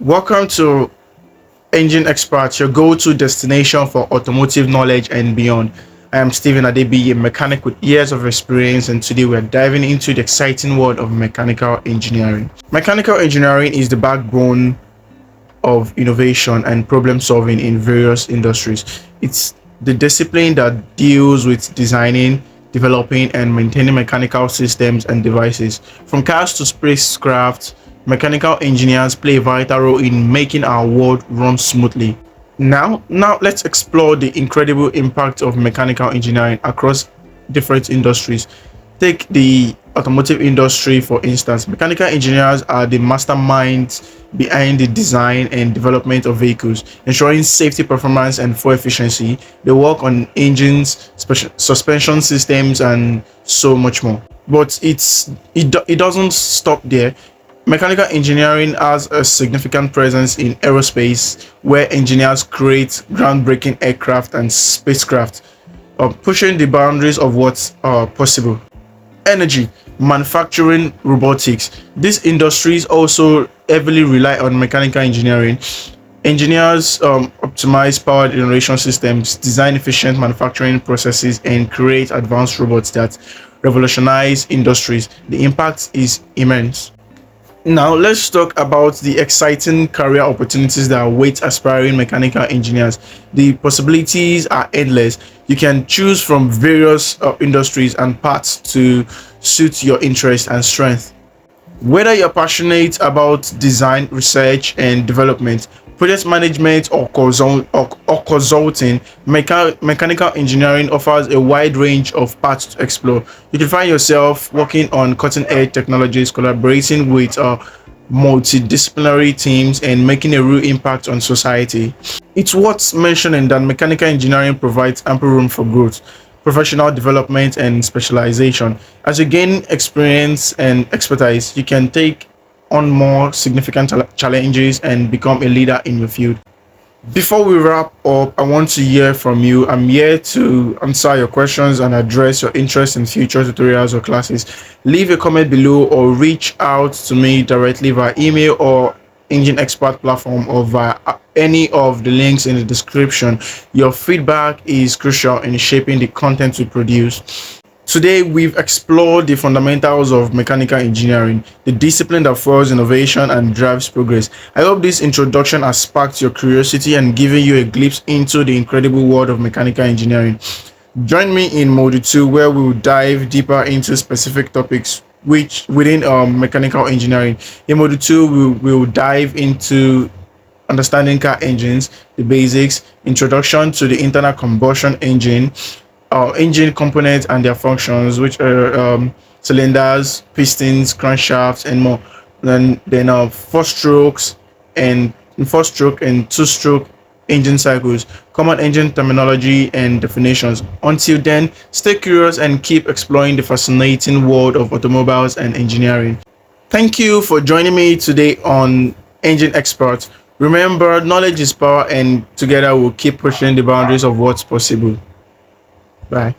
Welcome to Engine Experts, your go-to destination for automotive knowledge and beyond. I am Stephen Adebi, a mechanic with years of experience, and today we are diving into the exciting world of mechanical engineering. Mechanical engineering is the backbone of innovation and problem solving in various industries. It's the discipline that deals with designing, developing, and maintaining mechanical systems and devices. From cars to spacecraft, mechanical engineers play a vital role in making our world run smoothly. Now let's explore the incredible impact of mechanical engineering across different industries. Take the automotive industry, for instance. Mechanical engineers are the masterminds behind the design and development of vehicles, ensuring safety, performance, and fuel efficiency. They work on engines, suspension systems, and so much more. But it doesn't stop there. Mechanical engineering has a significant presence in aerospace, where engineers create groundbreaking aircraft and spacecraft, pushing the boundaries of what's possible. Energy, manufacturing, robotics. These industries also heavily rely on mechanical engineering. Engineers optimize power generation systems, design efficient manufacturing processes, and create advanced robots that revolutionize industries. The impact is immense. Now, let's talk about the exciting career opportunities that await aspiring mechanical engineers. The possibilities are endless. You can choose from various industries and paths to suit your interest and strength. Whether you're passionate about design, research, and development, project management, or consulting, mechanical engineering offers a wide range of paths to explore. You can find yourself working on cutting edge technologies, collaborating with multidisciplinary teams, and making a real impact on society. It's worth mentioning that mechanical engineering provides ample room for growth, professional development, and specialization. As you gain experience and expertise, you can take on more significant challenges and become a leader in your field. Before we wrap up, I want to hear from you. I'm here to answer your questions and address your interest in future tutorials or classes. Leave a comment below or reach out to me directly via email or Engine Expert platform or via any of the links in the description. Your feedback is crucial in shaping the content we produce. Today, we've explored the fundamentals of mechanical engineering, the discipline that fuels innovation and drives progress. I hope this introduction has sparked your curiosity and given you a glimpse into the incredible world of mechanical engineering. Join me in Module 2, where we will dive deeper into specific topics which within mechanical engineering. In Module 2, we will dive into understanding car engines, the basics, introduction to the internal combustion engine, engine components and their functions, which are cylinders, pistons, crankshafts, and more. Then four stroke and two stroke engine cycles, common engine terminology and definitions. Until then, stay curious and keep exploring the fascinating world of automobiles and engineering. Thank you for joining me today on Engine Experts. Remember, knowledge is power, and together we'll keep pushing the boundaries of what's possible. Bye.